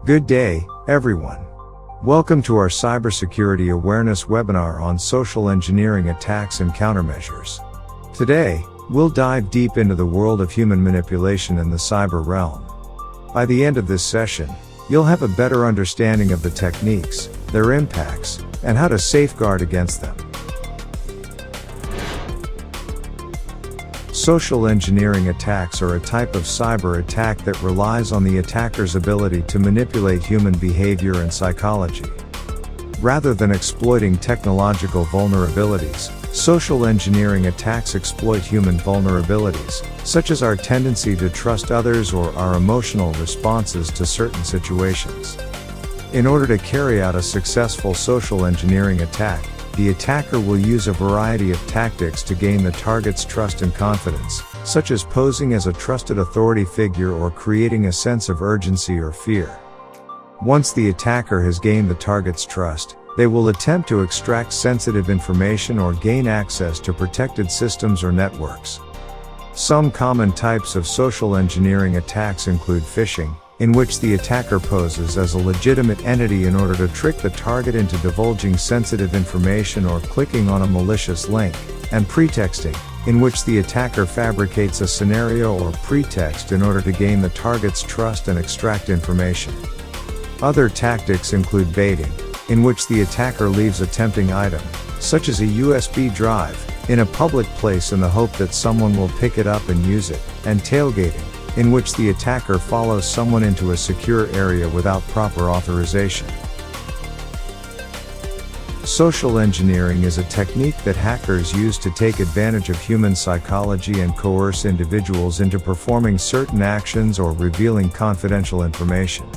Good day, everyone. Welcome to our Cybersecurity Awareness webinar on social engineering attacks and countermeasures. Today, we'll dive deep into the world of human manipulation in the cyber realm. By the end of this session, you'll have a better understanding of the techniques, their impacts, and how to safeguard against them. Social engineering attacks are a type of cyber attack that relies on the attacker's ability to manipulate human behavior and psychology. Rather than exploiting technological vulnerabilities, social engineering attacks exploit human vulnerabilities, such as our tendency to trust others or our emotional responses to certain situations. In order to carry out a successful social engineering attack, the attacker will use a variety of tactics to gain the target's trust and confidence, such as posing as a trusted authority figure or creating a sense of urgency or fear. Once the attacker has gained the target's trust, they will attempt to extract sensitive information or gain access to protected systems or networks. Some common types of social engineering attacks include phishing, in which the attacker poses as a legitimate entity in order to trick the target into divulging sensitive information or clicking on a malicious link, and pretexting, in which the attacker fabricates a scenario or pretext in order to gain the target's trust and extract information. Other tactics include baiting, in which the attacker leaves a tempting item, such as a USB drive, in a public place in the hope that someone will pick it up and use it, and tailgating, in which the attacker follows someone into a secure area without proper authorization. Social engineering is a technique that hackers use to take advantage of human psychology and coerce individuals into performing certain actions or revealing confidential information.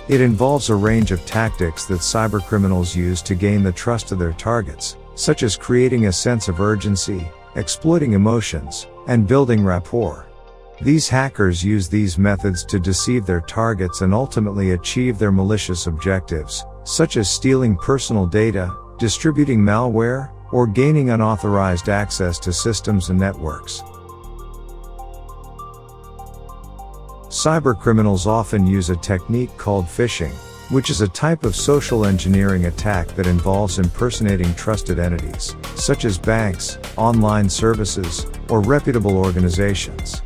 It involves a range of tactics that cybercriminals use to gain the trust of their targets, such as creating a sense of urgency, exploiting emotions, and building rapport. These hackers use these methods to deceive their targets and ultimately achieve their malicious objectives, such as stealing personal data, distributing malware, or gaining unauthorized access to systems and networks. Cybercriminals often use a technique called phishing, which is a type of social engineering attack that involves impersonating trusted entities, such as banks, online services, or reputable organizations.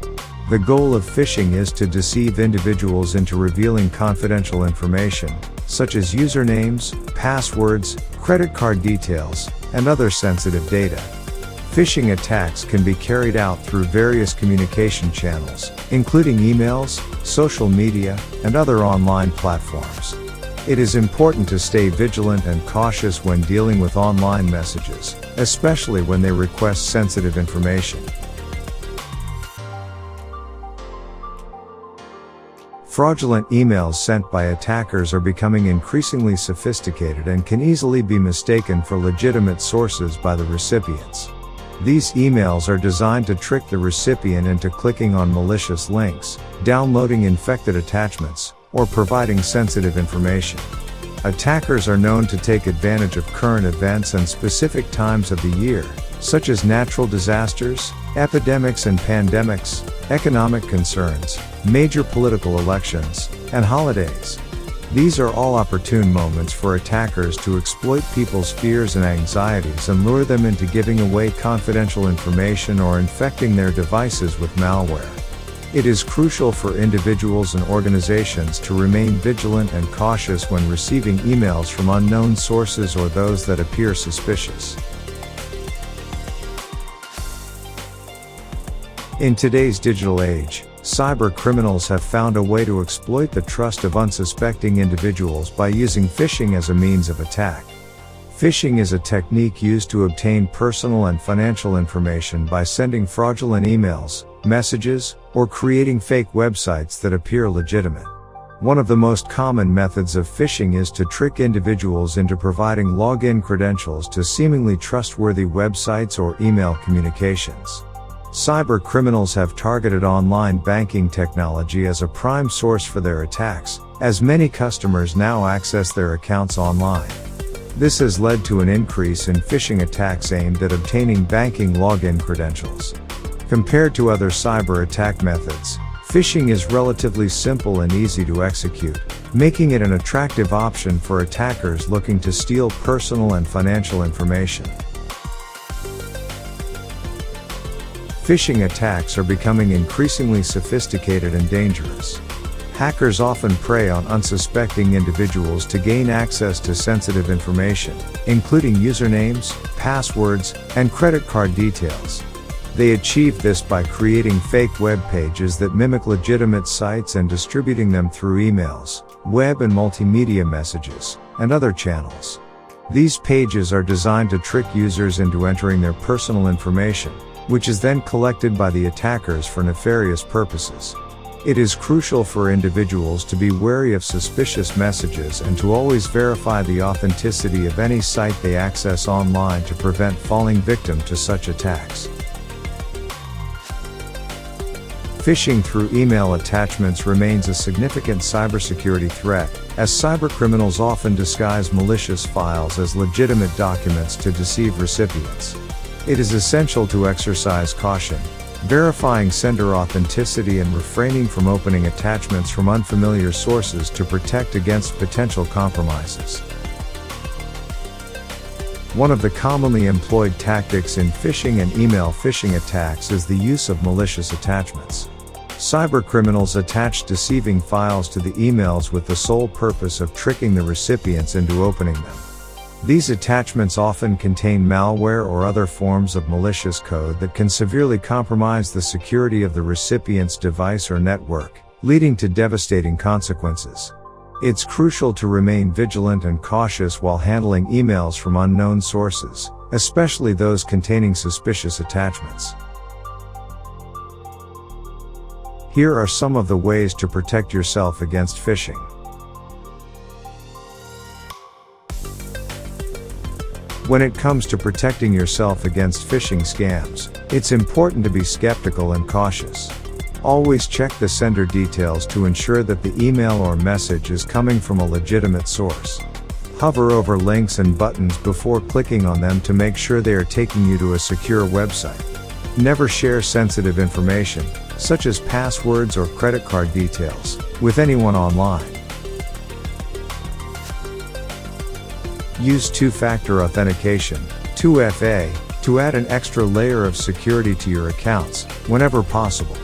The goal of phishing is to deceive individuals into revealing confidential information, such as usernames, passwords, credit card details, and other sensitive data. Phishing attacks can be carried out through various communication channels, including emails, social media, and other online platforms. It is important to stay vigilant and cautious when dealing with online messages, especially when they request sensitive information. Fraudulent emails sent by attackers are becoming increasingly sophisticated and can easily be mistaken for legitimate sources by the recipients. These emails are designed to trick the recipient into clicking on malicious links, downloading infected attachments, or providing sensitive information. Attackers are known to take advantage of current events and specific times of the year, such as natural disasters, epidemics and pandemics, economic concerns, major political elections, and holidays. These are all opportune moments for attackers to exploit people's fears and anxieties and lure them into giving away confidential information or infecting their devices with malware. It is crucial for individuals and organizations to remain vigilant and cautious when receiving emails from unknown sources or those that appear suspicious. In today's digital age, cyber criminals have found a way to exploit the trust of unsuspecting individuals by using phishing as a means of attack. Phishing is a technique used to obtain personal and financial information by sending fraudulent emails, messages, or creating fake websites that appear legitimate. One of the most common methods of phishing is to trick individuals into providing login credentials to seemingly trustworthy websites or email communications. Cyber criminals have targeted online banking technology as a prime source for their attacks, as many customers now access their accounts online. This has led to an increase in phishing attacks aimed at obtaining banking login credentials. Compared to other cyber attack methods, Phishing is relatively simple and easy to execute, making it an attractive option for attackers looking to steal personal and financial information. Phishing attacks are becoming increasingly sophisticated and dangerous. Hackers often prey on unsuspecting individuals to gain access to sensitive information, including usernames, passwords, and credit card details. They achieve this by creating fake web pages that mimic legitimate sites and distributing them through emails, web and multimedia messages, and other channels. These pages are designed to trick users into entering their personal information, which is then collected by the attackers for nefarious purposes. It is crucial for individuals to be wary of suspicious messages and to always verify the authenticity of any site they access online to prevent falling victim to such attacks. Phishing through email attachments remains a significant cybersecurity threat, as cybercriminals often disguise malicious files as legitimate documents to deceive recipients. It is essential to exercise caution, verifying sender authenticity and refraining from opening attachments from unfamiliar sources to protect against potential compromises. One of the commonly employed tactics in phishing and email phishing attacks is the use of malicious attachments. Cybercriminals attach deceiving files to the emails with the sole purpose of tricking the recipients into opening them. These attachments often contain malware or other forms of malicious code that can severely compromise the security of the recipient's device or network, leading to devastating consequences. It's crucial to remain vigilant and cautious while handling emails from unknown sources, especially those containing suspicious attachments. Here are some of the ways to protect yourself against phishing. When it comes to protecting yourself against phishing scams, it's important to be skeptical and cautious. Always check the sender details to ensure that the email or message is coming from a legitimate source. Hover over links and buttons before clicking on them to make sure they are taking you to a secure website. Never share sensitive information, such as passwords or credit card details, with anyone online. Use two-factor authentication, 2FA, to add an extra layer of security to your accounts, whenever possible.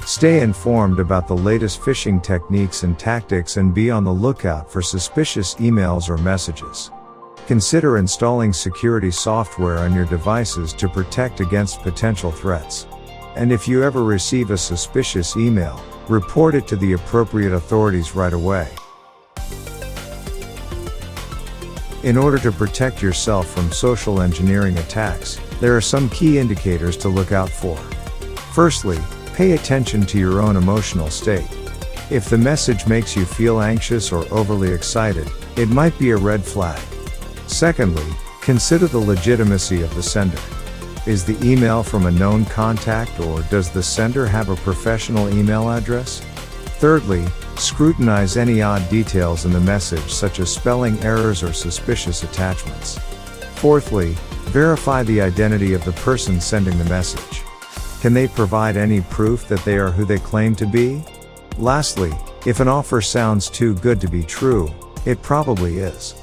Stay informed about the latest phishing techniques and tactics and be on the lookout for suspicious emails or messages. Consider installing security software on your devices to protect against potential threats. And if you ever receive a suspicious email, report it to the appropriate authorities right away. In order to protect yourself from social engineering attacks, there are some key indicators to look out for. Firstly, pay attention to your own emotional state. If the message makes you feel anxious or overly excited, it might be a red flag. Secondly, consider the legitimacy of the sender. Is the email from a known contact, or does the sender have a professional email address? Thirdly, scrutinize any odd details in the message, such as spelling errors or suspicious attachments. Fourthly, verify the identity of the person sending the message. Can they provide any proof that they are who they claim to be? Lastly, if an offer sounds too good to be true, it probably is.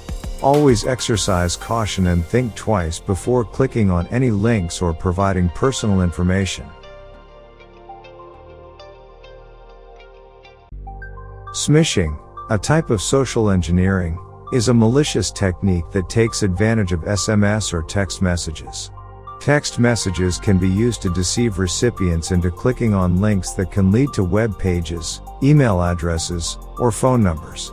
Always exercise caution and think twice before clicking on any links or providing personal information. Smishing, a type of social engineering, is a malicious technique that takes advantage of SMS or text messages. Text messages can be used to deceive recipients into clicking on links that can lead to web pages, email addresses, or phone numbers.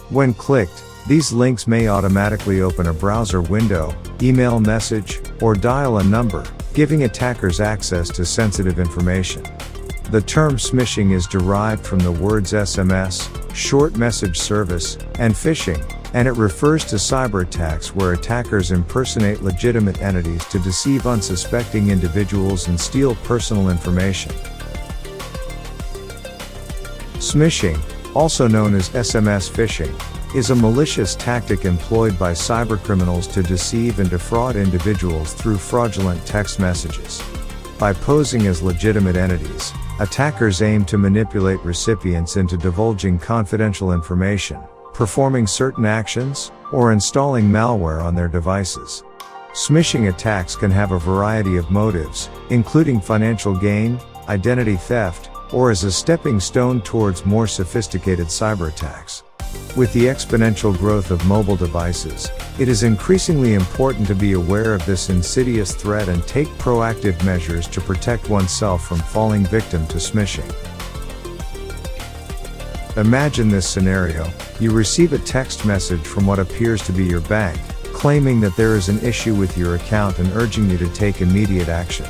When clicked, these links may automatically open a browser window, email message, or dial a number, giving attackers access to sensitive information. The term smishing is derived from the words SMS, short message service, and phishing, and it refers to cyber attacks where attackers impersonate legitimate entities to deceive unsuspecting individuals and steal personal information. Smishing, also known as SMS phishing, is a malicious tactic employed by cybercriminals to deceive and defraud individuals through fraudulent text messages. By posing as legitimate entities, Attackers aim to manipulate recipients into divulging confidential information, performing certain actions, or installing malware on their devices. Smishing attacks can have a variety of motives, including financial gain, identity theft, or as a stepping stone towards more sophisticated cyber attacks. With the exponential growth of mobile devices, it is increasingly important to be aware of this insidious threat and take proactive measures to protect oneself from falling victim to smishing. Imagine this scenario: you receive a text message from what appears to be your bank, claiming that there is an issue with your account and urging you to take immediate action.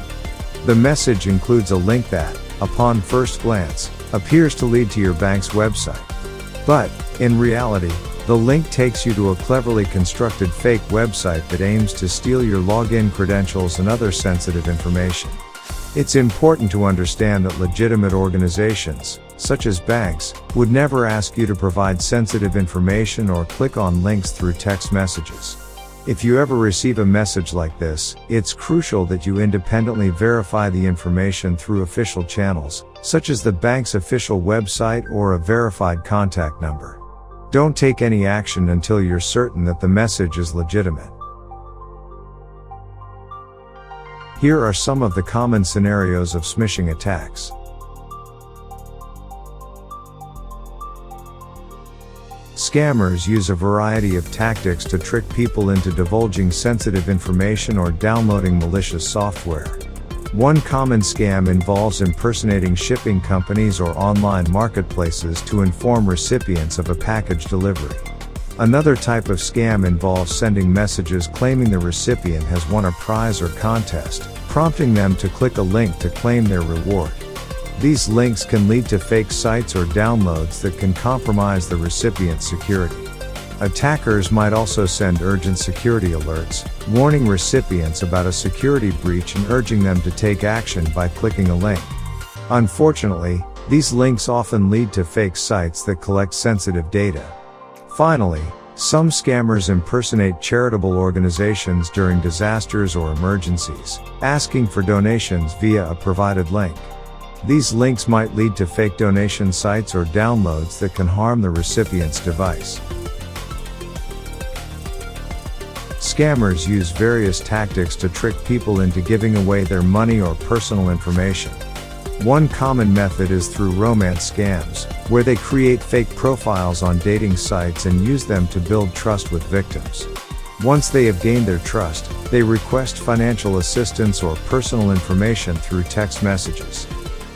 The message includes a link that, upon first glance, appears to lead to your bank's website. But, in reality, the link takes you to a cleverly constructed fake website that aims to steal your login credentials and other sensitive information. It's important to understand that legitimate organizations, such as banks, would never ask you to provide sensitive information or click on links through text messages. If you ever receive a message like this, it's crucial that you independently verify the information through official channels, such as the bank's official website or a verified contact number. Don't take any action until you're certain that the message is legitimate. Here are some of the common scenarios of smishing attacks. Scammers use a variety of tactics to trick people into divulging sensitive information or downloading malicious software. One common scam involves impersonating shipping companies or online marketplaces to inform recipients of a package delivery. Another type of scam involves sending messages claiming the recipient has won a prize or contest, prompting them to click a link to claim their reward. These links can lead to fake sites or downloads that can compromise the recipient's security. Attackers might also send urgent security alerts, warning recipients about a security breach and urging them to take action by clicking a link. Unfortunately, these links often lead to fake sites that collect sensitive data. Finally, some scammers impersonate charitable organizations during disasters or emergencies, asking for donations via a provided link. These links might lead to fake donation sites or downloads that can harm the recipient's device. Scammers use various tactics to trick people into giving away their money or personal information. One common method is through romance scams, where they create fake profiles on dating sites and use them to build trust with victims. Once they have gained their trust, they request financial assistance or personal information through text messages.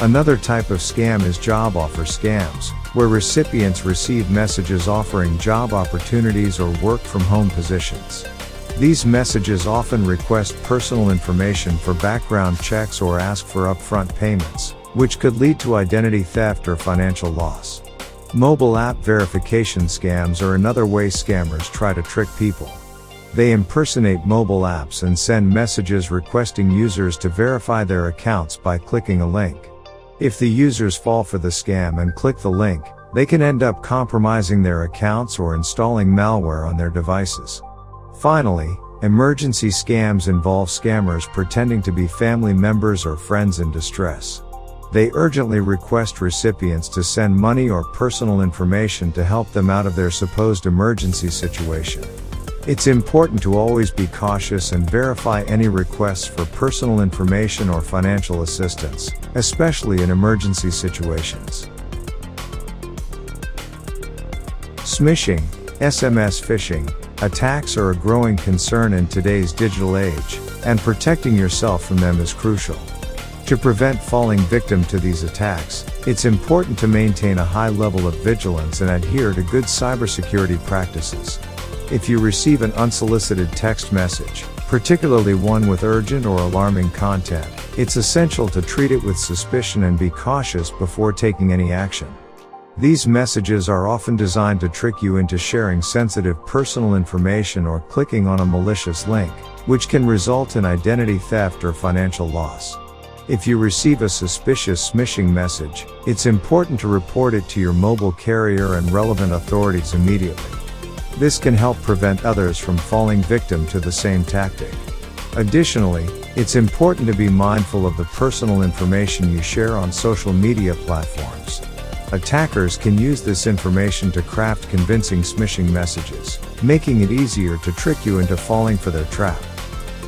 Another type of scam is job offer scams, where recipients receive messages offering job opportunities or work-from-home positions. These messages often request personal information for background checks or ask for upfront payments, which could lead to identity theft or financial loss. Mobile app verification scams are another way scammers try to trick people. They impersonate mobile apps and send messages requesting users to verify their accounts by clicking a link. If the users fall for the scam and click the link, they can end up compromising their accounts or installing malware on their devices. Finally, emergency scams involve scammers pretending to be family members or friends in distress. They urgently request recipients to send money or personal information to help them out of their supposed emergency situation. It's important to always be cautious and verify any requests for personal information or financial assistance, especially in emergency situations. Smishing, SMS phishing, attacks are a growing concern in today's digital age, and protecting yourself from them is crucial. To prevent falling victim to these attacks, it's important to maintain a high level of vigilance and adhere to good cybersecurity practices. If you receive an unsolicited text message, particularly one with urgent or alarming content, it's essential to treat it with suspicion and be cautious before taking any action. These messages are often designed to trick you into sharing sensitive personal information or clicking on a malicious link, which can result in identity theft or financial loss. If you receive a suspicious smishing message, it's important to report it to your mobile carrier and relevant authorities immediately. This can help prevent others from falling victim to the same tactic. Additionally, it's important to be mindful of the personal information you share on social media platforms. Attackers can use this information to craft convincing smishing messages, making it easier to trick you into falling for their trap.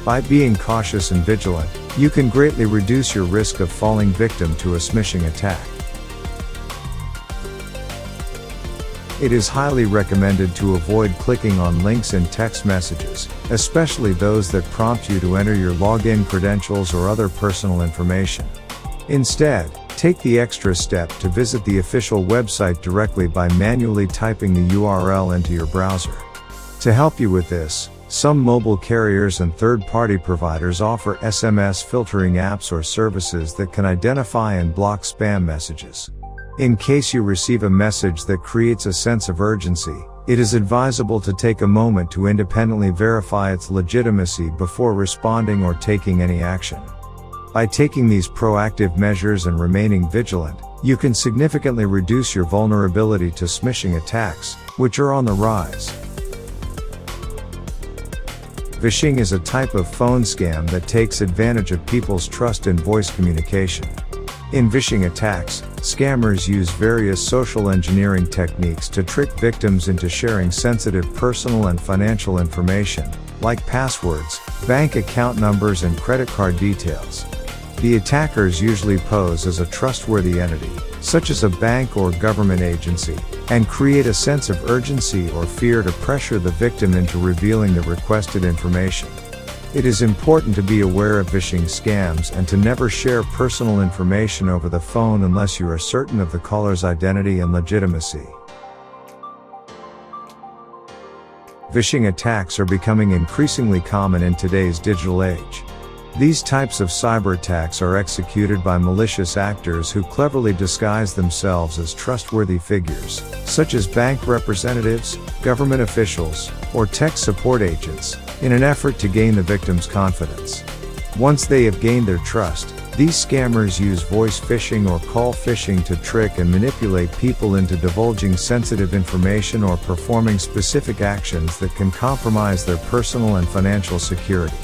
By being cautious and vigilant, you can greatly reduce your risk of falling victim to a smishing attack. It is highly recommended to avoid clicking on links in text messages, especially those that prompt you to enter your login credentials or other personal information. Instead, take the extra step to visit the official website directly by manually typing the URL into your browser. To help you with this, some mobile carriers and third-party providers offer SMS filtering apps or services that can identify and block spam messages. In case you receive a message that creates a sense of urgency, it is advisable to take a moment to independently verify its legitimacy before responding or taking any action. By taking these proactive measures and remaining vigilant, you can significantly reduce your vulnerability to smishing attacks, which are on the rise. Phishing is a type of phone scam that takes advantage of people's trust in voice communication. In phishing attacks, scammers use various social engineering techniques to trick victims into sharing sensitive personal and financial information, like passwords, bank account numbers, and credit card details. The attackers usually pose as a trustworthy entity, such as a bank or government agency, and create a sense of urgency or fear to pressure the victim into revealing the requested information. It is important to be aware of phishing scams and to never share personal information over the phone unless you are certain of the caller's identity and legitimacy. Phishing attacks are becoming increasingly common in today's digital age. These types of cyber attacks are executed by malicious actors who cleverly disguise themselves as trustworthy figures, such as bank representatives, government officials, or tech support agents, in an effort to gain the victim's confidence. Once they have gained their trust, these scammers use voice phishing or call phishing to trick and manipulate people into divulging sensitive information or performing specific actions that can compromise their personal and financial security.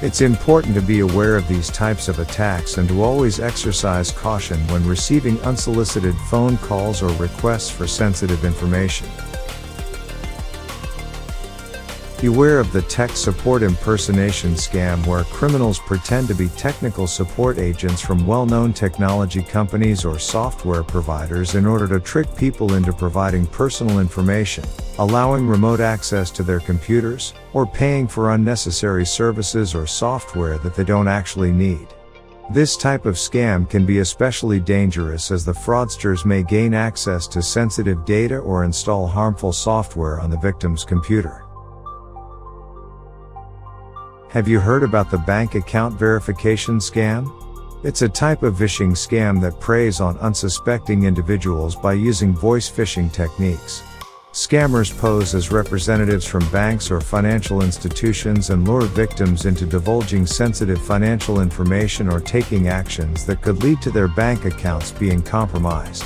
It's important to be aware of these types of attacks and to always exercise caution when receiving unsolicited phone calls or requests for sensitive information. Beware of the tech support impersonation scam, where criminals pretend to be technical support agents from well-known technology companies or software providers in order to trick people into providing personal information, allowing remote access to their computers, or paying for unnecessary services or software that they don't actually need. This type of scam can be especially dangerous as the fraudsters may gain access to sensitive data or install harmful software on the victim's computer. Have you heard about the bank account verification scam? It's a type of phishing scam that preys on unsuspecting individuals by using voice phishing techniques. Scammers pose as representatives from banks or financial institutions and lure victims into divulging sensitive financial information or taking actions that could lead to their bank accounts being compromised.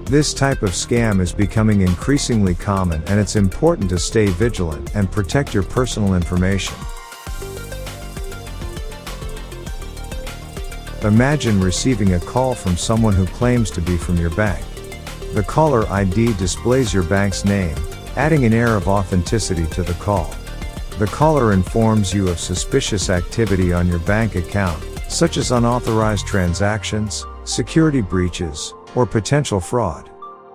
This type of scam is becoming increasingly common, and it's important to stay vigilant and protect your personal information. Imagine receiving a call from someone who claims to be from your bank. The caller ID displays your bank's name, adding an air of authenticity to the call. The caller informs you of suspicious activity on your bank account, such as unauthorized transactions, security breaches, or potential fraud.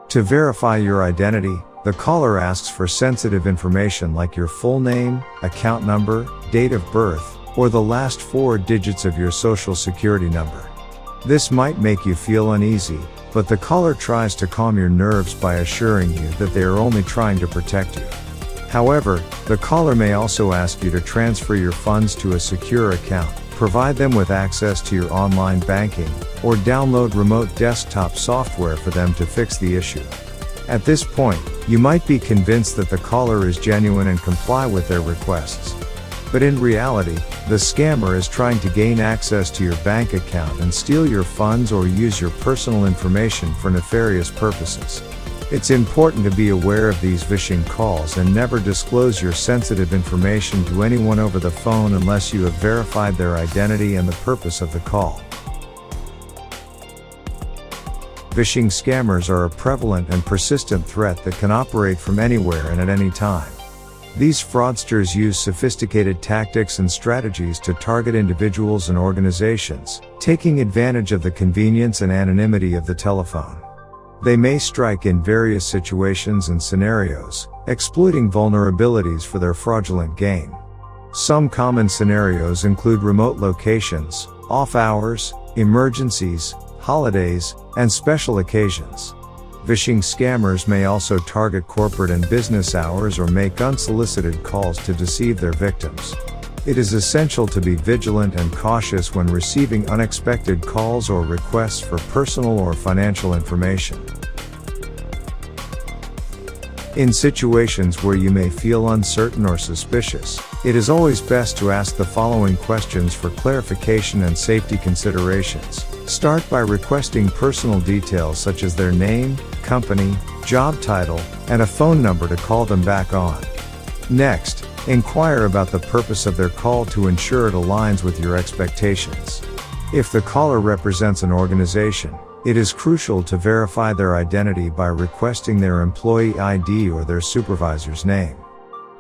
To verify your identity, the caller asks for sensitive information like your full name, account number, date of birth, or the last 4 digits of your social security number. This might make you feel uneasy, but the caller tries to calm your nerves by assuring you that they are only trying to protect you. However, the caller may also ask you to transfer your funds to a secure account, provide them with access to your online banking, or download remote desktop software for them to fix the issue. At this point, you might be convinced that the caller is genuine and comply with their requests. But in reality, the scammer is trying to gain access to your bank account and steal your funds or use your personal information for nefarious purposes. It's important to be aware of these phishing calls and never disclose your sensitive information to anyone over the phone unless you have verified their identity and the purpose of the call. Phishing scammers are a prevalent and persistent threat that can operate from anywhere and at any time. These fraudsters use sophisticated tactics and strategies to target individuals and organizations, taking advantage of the convenience and anonymity of the telephone. They may strike in various situations and scenarios, exploiting vulnerabilities for their fraudulent gain. Some common scenarios include remote locations, off hours, emergencies, holidays, and special occasions. Phishing scammers may also target corporate and business hours or make unsolicited calls to deceive their victims. It is essential to be vigilant and cautious when receiving unexpected calls or requests for personal or financial information. In situations where you may feel uncertain or suspicious, it is always best to ask the following questions for clarification and safety considerations. Start by requesting personal details such as their name, company, job title, and a phone number to call them back on. Next, inquire about the purpose of their call to ensure it aligns with your expectations. If the caller represents an organization, it is crucial to verify their identity by requesting their employee ID or their supervisor's name.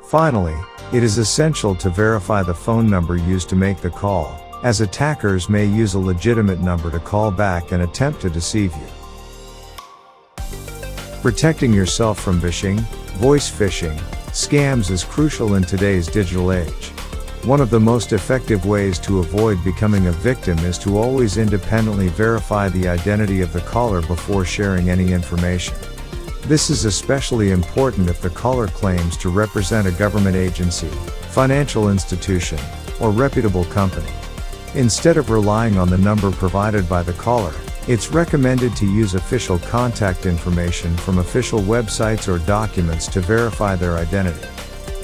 Finally, it is essential to verify the phone number used to make the call, as attackers may use a legitimate number to call back and attempt to deceive you. Protecting yourself from phishing, voice phishing, scams is crucial in today's digital age. One of the most effective ways to avoid becoming a victim is to always independently verify the identity of the caller before sharing any information. This is especially important if the caller claims to represent a government agency, financial institution, or reputable company. Instead of relying on the number provided by the caller, it's recommended to use official contact information from official websites or documents to verify their identity.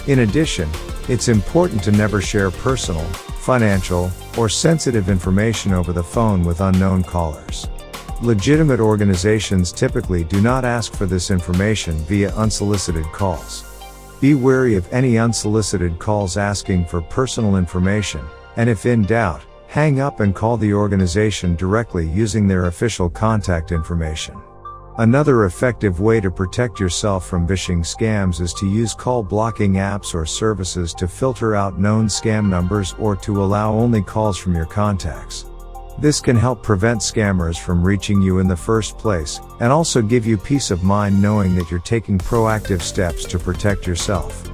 In addition, it's important to never share personal, financial, or sensitive information over the phone with unknown callers. Legitimate organizations typically do not ask for this information via unsolicited calls. Be wary of any unsolicited calls asking for personal information, and if in doubt, hang up and call the organization directly using their official contact information. Another effective way to protect yourself from phishing scams is to use call blocking apps or services to filter out known scam numbers or to allow only calls from your contacts. This can help prevent scammers from reaching you in the first place, and also give you peace of mind knowing that you're taking proactive steps to protect yourself.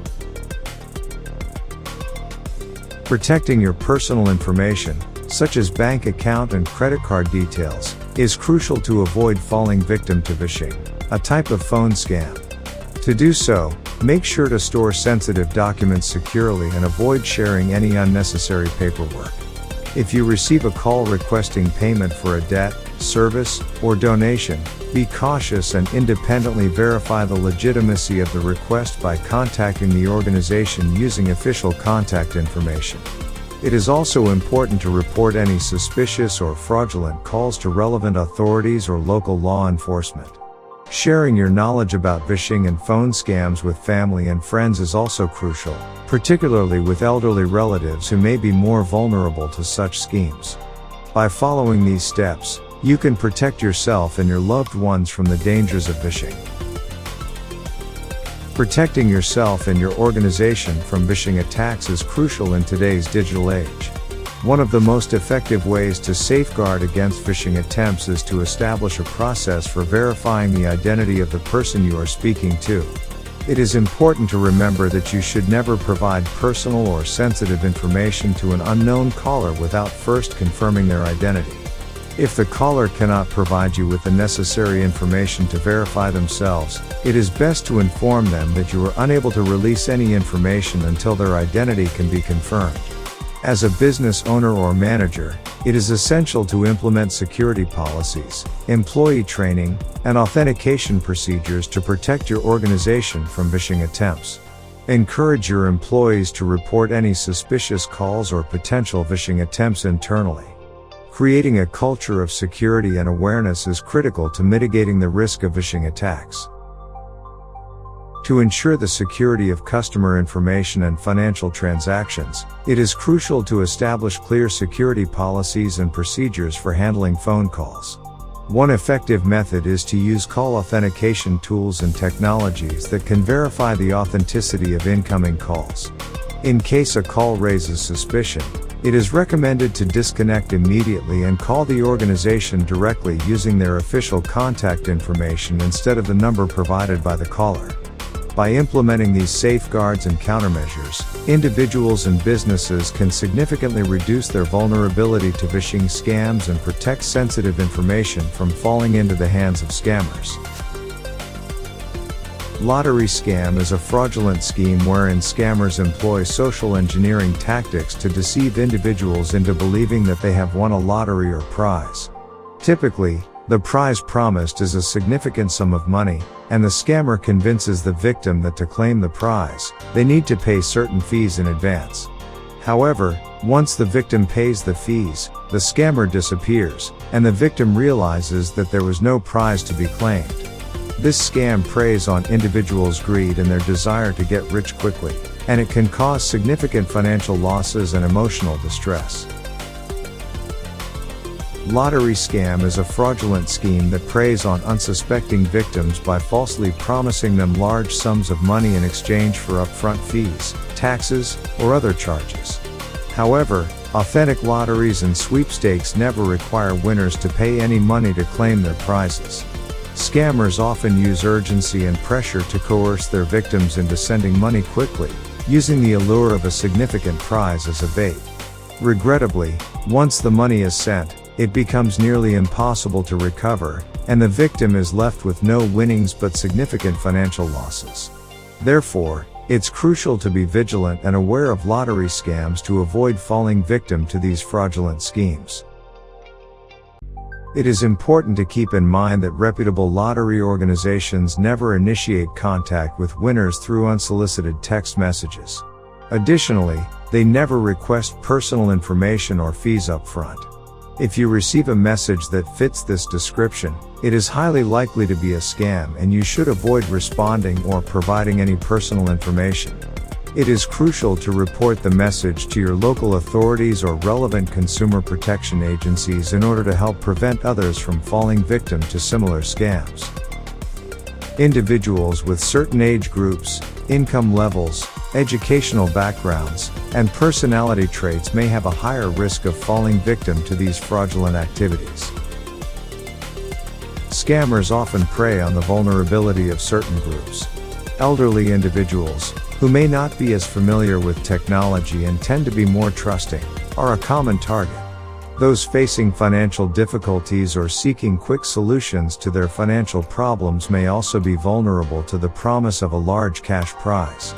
Protecting your personal information, such as bank account and credit card details, is crucial to avoid falling victim to phishing, a type of phone scam. To do so, make sure to store sensitive documents securely and avoid sharing any unnecessary paperwork. If you receive a call requesting payment for a debt, service, or donation, be cautious and independently verify the legitimacy of the request by contacting the organization using official contact information. It is also important to report any suspicious or fraudulent calls to relevant authorities or local law enforcement. Sharing your knowledge about phishing and phone scams with family and friends is also crucial, particularly with elderly relatives who may be more vulnerable to such schemes. By following these steps, you can protect yourself and your loved ones from the dangers of phishing. Protecting yourself and your organization from phishing attacks is crucial in today's digital age. One of the most effective ways to safeguard against phishing attempts is to establish a process for verifying the identity of the person you are speaking to. It is important to remember that you should never provide personal or sensitive information to an unknown caller without first confirming their identity. If the caller cannot provide you with the necessary information to verify themselves, it is best to inform them that you are unable to release any information until their identity can be confirmed. As a business owner or manager, it is essential to implement security policies, employee training, and authentication procedures to protect your organization from phishing attempts. Encourage your employees to report any suspicious calls or potential phishing attempts internally. Creating a culture of security and awareness is critical to mitigating the risk of phishing attacks. To ensure the security of customer information and financial transactions, it is crucial to establish clear security policies and procedures for handling phone calls. One effective method is to use call authentication tools and technologies that can verify the authenticity of incoming calls. In case a call raises suspicion, it is recommended to disconnect immediately and call the organization directly using their official contact information instead of the number provided by the caller. By implementing these safeguards and countermeasures, individuals and businesses can significantly reduce their vulnerability to phishing scams and protect sensitive information from falling into the hands of scammers. Lottery scam is a fraudulent scheme wherein scammers employ social engineering tactics to deceive individuals into believing that they have won a lottery or prize. Typically, the prize promised is a significant sum of money, and the scammer convinces the victim that to claim the prize, they need to pay certain fees in advance. However, once the victim pays the fees, the scammer disappears, and the victim realizes that there was no prize to be claimed. This scam preys on individuals' greed and their desire to get rich quickly, and it can cause significant financial losses and emotional distress. Lottery scam is a fraudulent scheme that preys on unsuspecting victims by falsely promising them large sums of money in exchange for upfront fees, taxes, or other charges. However, authentic lotteries and sweepstakes never require winners to pay any money to claim their prizes. Scammers often use urgency and pressure to coerce their victims into sending money quickly, using the allure of a significant prize as a bait. Regrettably, once the money is sent, it becomes nearly impossible to recover, and the victim is left with no winnings but significant financial losses. Therefore, it's crucial to be vigilant and aware of lottery scams to avoid falling victim to these fraudulent schemes. It is important to keep in mind that reputable lottery organizations never initiate contact with winners through unsolicited text messages. Additionally, they never request personal information or fees up front. If you receive a message that fits this description, it is highly likely to be a scam and you should avoid responding or providing any personal information. It is crucial to report the message to your local authorities or relevant consumer protection agencies in order to help prevent others from falling victim to similar scams. Individuals with certain age groups, income levels, educational backgrounds, and personality traits may have a higher risk of falling victim to these fraudulent activities. Scammers often prey on the vulnerability of certain groups. Elderly individuals, who may not be as familiar with technology and tend to be more trusting, are a common target. Those facing financial difficulties or seeking quick solutions to their financial problems may also be vulnerable to the promise of a large cash prize.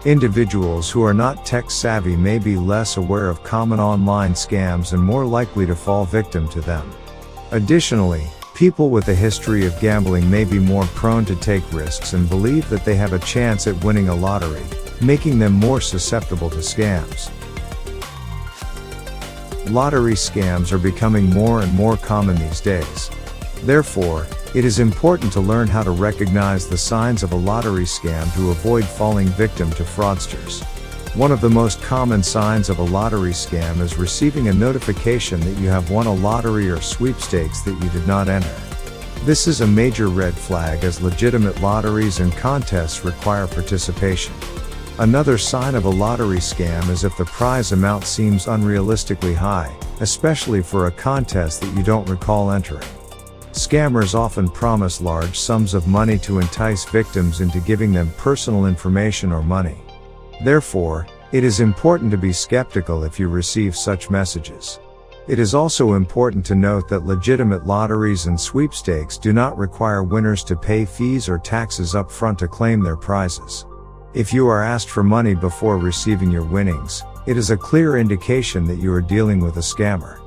Individuals who are not tech-savvy may be less aware of common online scams and more likely to fall victim to them. Additionally, people with a history of gambling may be more prone to take risks and believe that they have a chance at winning a lottery, making them more susceptible to scams. Lottery scams are becoming more and more common these days. Therefore, it is important to learn how to recognize the signs of a lottery scam to avoid falling victim to fraudsters. One of the most common signs of a lottery scam is receiving a notification that you have won a lottery or sweepstakes that you did not enter. This is a major red flag as legitimate lotteries and contests require participation. Another sign of a lottery scam is if the prize amount seems unrealistically high, especially for a contest that you don't recall entering. Scammers often promise large sums of money to entice victims into giving them personal information or money. Therefore, it is important to be skeptical if you receive such messages. It is also important to note that legitimate lotteries and sweepstakes do not require winners to pay fees or taxes up front to claim their prizes. If you are asked for money before receiving your winnings, it is a clear indication that you are dealing with a scammer.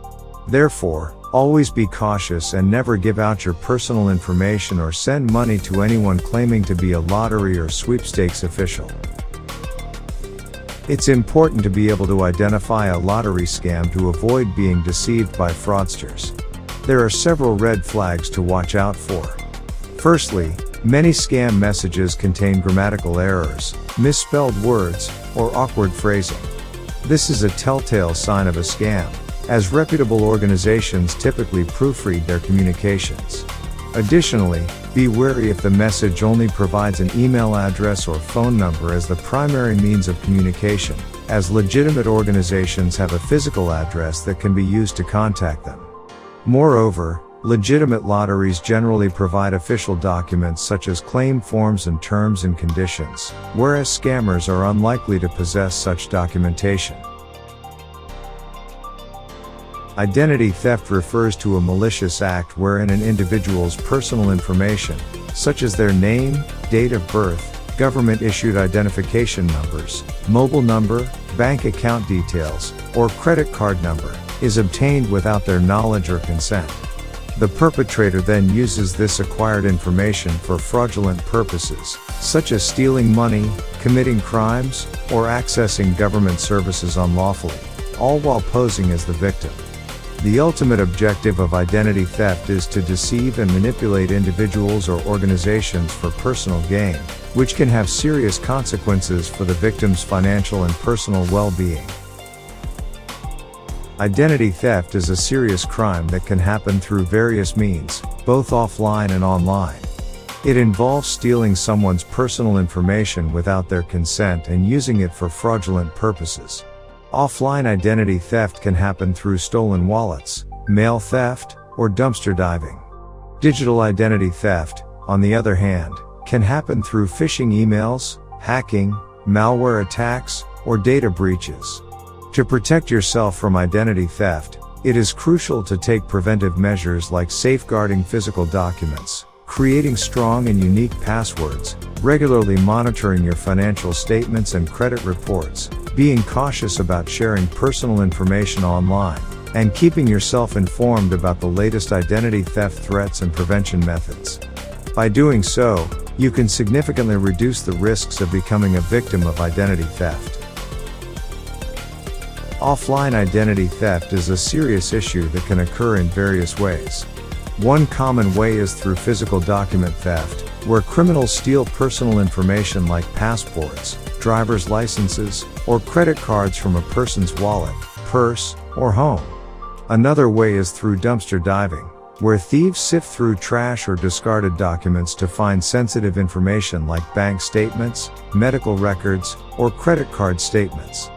Therefore, always be cautious and never give out your personal information or send money to anyone claiming to be a lottery or sweepstakes official. It's important to be able to identify a lottery scam to avoid being deceived by fraudsters. There are several red flags to watch out for. Firstly, Many scam messages contain grammatical errors, misspelled words, or awkward phrasing. This is a telltale sign of a scam, as reputable organizations typically proofread their communications. Additionally, be wary if the message only provides an email address or phone number as the primary means of communication, as legitimate organizations have a physical address that can be used to contact them. Moreover, legitimate lotteries generally provide official documents such as claim forms and terms and conditions, whereas scammers are unlikely to possess such documentation. Identity theft refers to a malicious act wherein an individual's personal information, such as their name, date of birth, government-issued identification numbers, mobile number, bank account details, or credit card number, is obtained without their knowledge or consent. The perpetrator then uses this acquired information for fraudulent purposes, such as stealing money, committing crimes, or accessing government services unlawfully, all while posing as the victim. The ultimate objective of identity theft is to deceive and manipulate individuals or organizations for personal gain, which can have serious consequences for the victim's financial and personal well-being. Identity theft is a serious crime that can happen through various means, both offline and online. It involves stealing someone's personal information without their consent and using it for fraudulent purposes. Offline identity theft can happen through stolen wallets, mail theft, or dumpster diving. Digital identity theft, on the other hand, can happen through phishing emails, hacking, malware attacks, or data breaches. To protect yourself from identity theft, it is crucial to take preventive measures like safeguarding physical documents, creating strong and unique passwords, regularly monitoring your financial statements and credit reports, being cautious about sharing personal information online, and keeping yourself informed about the latest identity theft threats and prevention methods. By doing so, you can significantly reduce the risks of becoming a victim of identity theft. Offline identity theft is a serious issue that can occur in various ways. One common way is through physical document theft, where criminals steal personal information like passports, driver's licenses, or credit cards from a person's wallet, purse, or home. Another way is through dumpster diving, where thieves sift through trash or discarded documents to find sensitive information like bank statements, medical records, or credit card statements.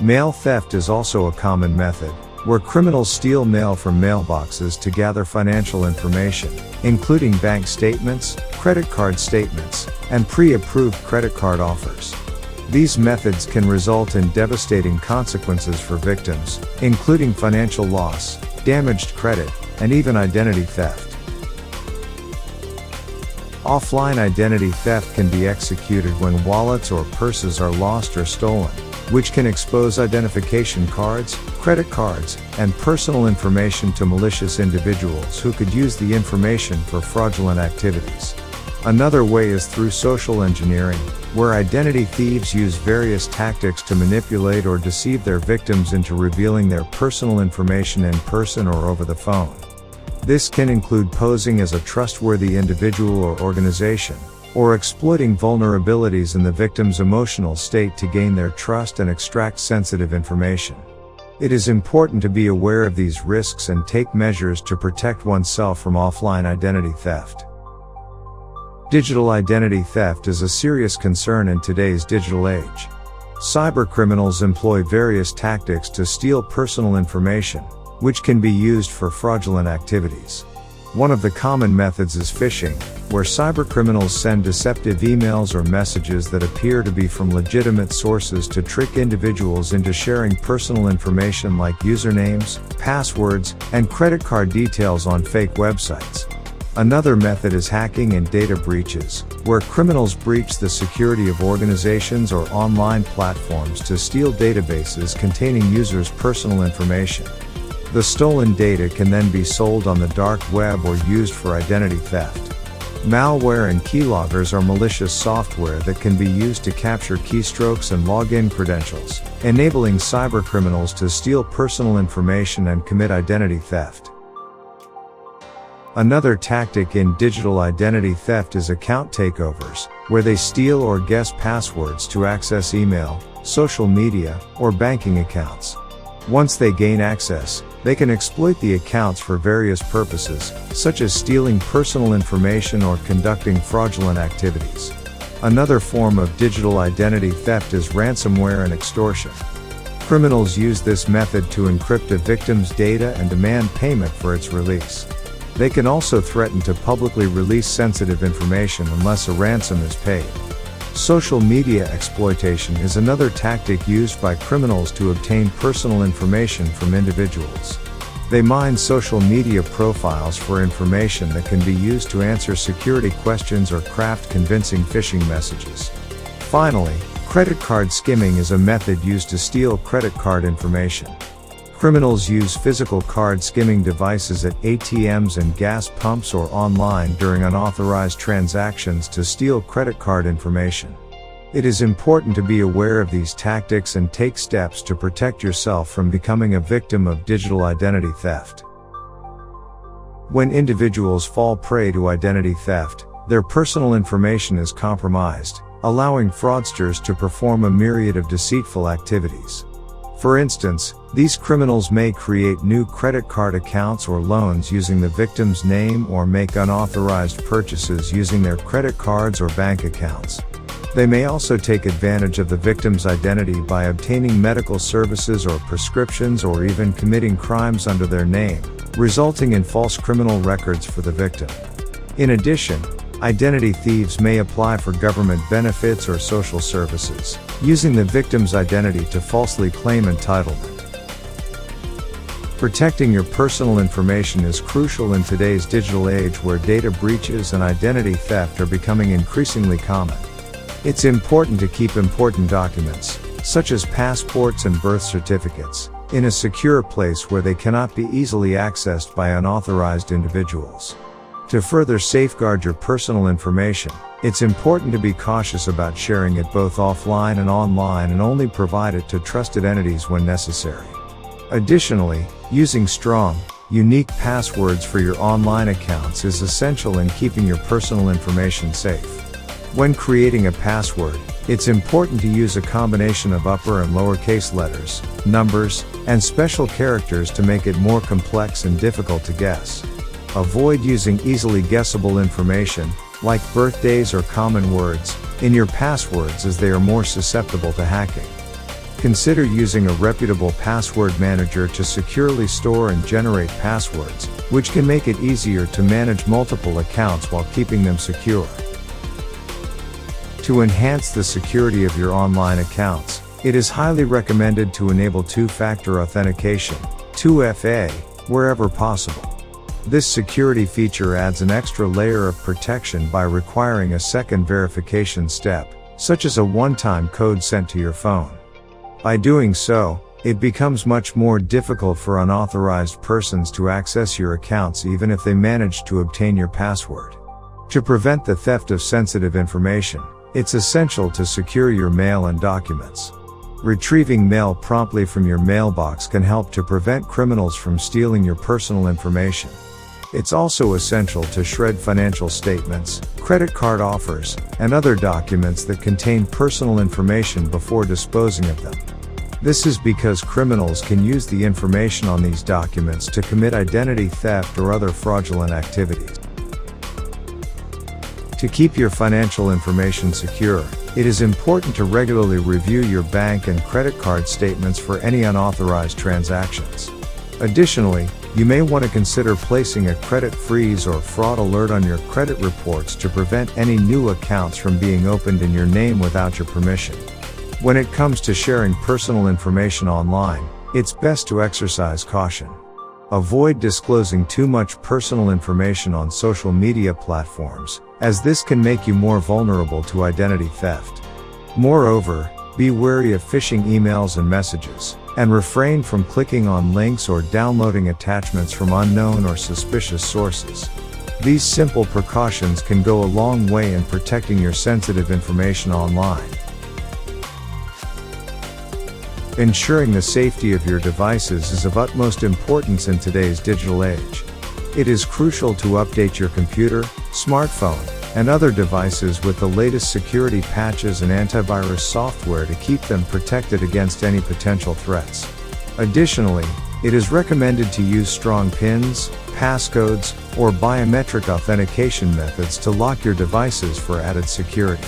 Mail theft is also a common method, where criminals steal mail from mailboxes to gather financial information, including bank statements, credit card statements, and pre-approved credit card offers. These methods can result in devastating consequences for victims, including financial loss, damaged credit, and even identity theft. Offline identity theft can be executed when wallets or purses are lost or stolen, which can expose identification cards, credit cards, and personal information to malicious individuals who could use the information for fraudulent activities. Another way is through social engineering, where identity thieves use various tactics to manipulate or deceive their victims into revealing their personal information in person or over the phone. This can include posing as a trustworthy individual or organization, or exploiting vulnerabilities in the victim's emotional state to gain their trust and extract sensitive information. It is important to be aware of these risks and take measures to protect oneself from offline identity theft. Digital identity theft is a serious concern in today's digital age. Cybercriminals employ various tactics to steal personal information, which can be used for fraudulent activities. One of the common methods is phishing, where cybercriminals send deceptive emails or messages that appear to be from legitimate sources to trick individuals into sharing personal information like usernames, passwords, and credit card details on fake websites. Another method is hacking and data breaches, where criminals breach the security of organizations or online platforms to steal databases containing users' personal information. The stolen data can then be sold on the dark web or used for identity theft. Malware and keyloggers are malicious software that can be used to capture keystrokes and login credentials, enabling cybercriminals to steal personal information and commit identity theft. Another tactic in digital identity theft is account takeovers, where they steal or guess passwords to access email, social media, or banking accounts. Once they gain access, they can exploit the accounts for various purposes, such as stealing personal information or conducting fraudulent activities. Another form of digital identity theft is ransomware and extortion. Criminals use this method to encrypt a victim's data and demand payment for its release. They can also threaten to publicly release sensitive information unless a ransom is paid. Social media exploitation is another tactic used by criminals to obtain personal information from individuals. They mine social media profiles for information that can be used to answer security questions or craft convincing phishing messages. Finally, credit card skimming is a method used to steal credit card information. Criminals use physical card skimming devices at ATMs and gas pumps or online during unauthorized transactions to steal credit card information. It is important to be aware of these tactics and take steps to protect yourself from becoming a victim of digital identity theft. When individuals fall prey to identity theft, their personal information is compromised, allowing fraudsters to perform a myriad of deceitful activities. For instance, these criminals may create new credit card accounts or loans using the victim's name or make unauthorized purchases using their credit cards or bank accounts. They may also take advantage of the victim's identity by obtaining medical services or prescriptions or even committing crimes under their name, resulting in false criminal records for the victim. In addition, identity thieves may apply for government benefits or social services, using the victim's identity to falsely claim entitlement. Protecting your personal information is crucial in today's digital age where data breaches and identity theft are becoming increasingly common. It's important to keep important documents, such as passports and birth certificates, in a secure place where they cannot be easily accessed by unauthorized individuals. To further safeguard your personal information, it's important to be cautious about sharing it both offline and online and only provide it to trusted entities when necessary. Additionally, using strong, unique passwords for your online accounts is essential in keeping your personal information safe. When creating a password, it's important to use a combination of upper and lowercase letters, numbers, and special characters to make it more complex and difficult to guess. Avoid using easily guessable information, like birthdays or common words, in your passwords as they are more susceptible to hacking. Consider using a reputable password manager to securely store and generate passwords, which can make it easier to manage multiple accounts while keeping them secure. To enhance the security of your online accounts, it is highly recommended to enable two-factor authentication, 2FA, wherever possible. This security feature adds an extra layer of protection by requiring a second verification step, such as a one-time code sent to your phone. By doing so, it becomes much more difficult for unauthorized persons to access your accounts even if they manage to obtain your password. To prevent the theft of sensitive information, it's essential to secure your mail and documents. Retrieving mail promptly from your mailbox can help to prevent criminals from stealing your personal information. It's also essential to shred financial statements, credit card offers, and other documents that contain personal information before disposing of them. This is because criminals can use the information on these documents to commit identity theft or other fraudulent activities. To keep your financial information secure, it is important to regularly review your bank and credit card statements for any unauthorized transactions. Additionally, you may want to consider placing a credit freeze or fraud alert on your credit reports to prevent any new accounts from being opened in your name without your permission. When it comes to sharing personal information online, it's best to exercise caution. Avoid disclosing too much personal information on social media platforms, as this can make you more vulnerable to identity theft. Moreover, be wary of phishing emails and messages, and refrain from clicking on links or downloading attachments from unknown or suspicious sources. These simple precautions can go a long way in protecting your sensitive information online. Ensuring the safety of your devices is of utmost importance in today's digital age. It is crucial to update your computer, smartphone, and other devices with the latest security patches and antivirus software to keep them protected against any potential threats. Additionally, it is recommended to use strong PINs, passcodes, or biometric authentication methods to lock your devices for added security.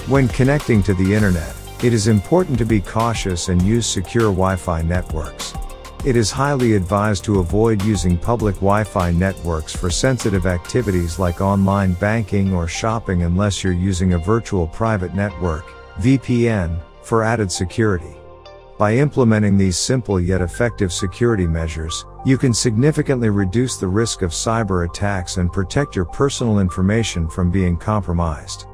When connecting to the internet, it is important to be cautious and use secure Wi-Fi networks. It is highly advised to avoid using public Wi-Fi networks for sensitive activities like online banking or shopping unless you're using a virtual private network, VPN, for added security. By implementing these simple yet effective security measures, you can significantly reduce the risk of cyber attacks and protect your personal information from being compromised.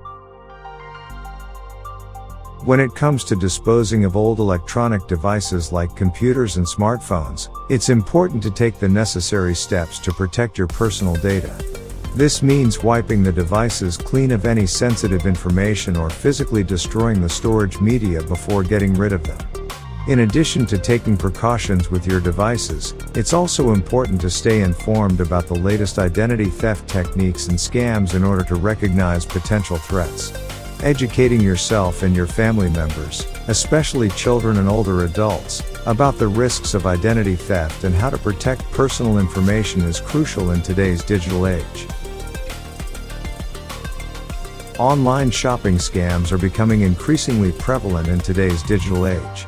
When it comes to disposing of old electronic devices like computers and smartphones, it's important to take the necessary steps to protect your personal data. This means wiping the devices clean of any sensitive information or physically destroying the storage media before getting rid of them. In addition to taking precautions with your devices, it's also important to stay informed about the latest identity theft techniques and scams in order to recognize potential threats. Educating yourself and your family members, especially children and older adults, about the risks of identity theft and how to protect personal information is crucial in today's digital age. Online shopping scams are becoming increasingly prevalent in today's digital age.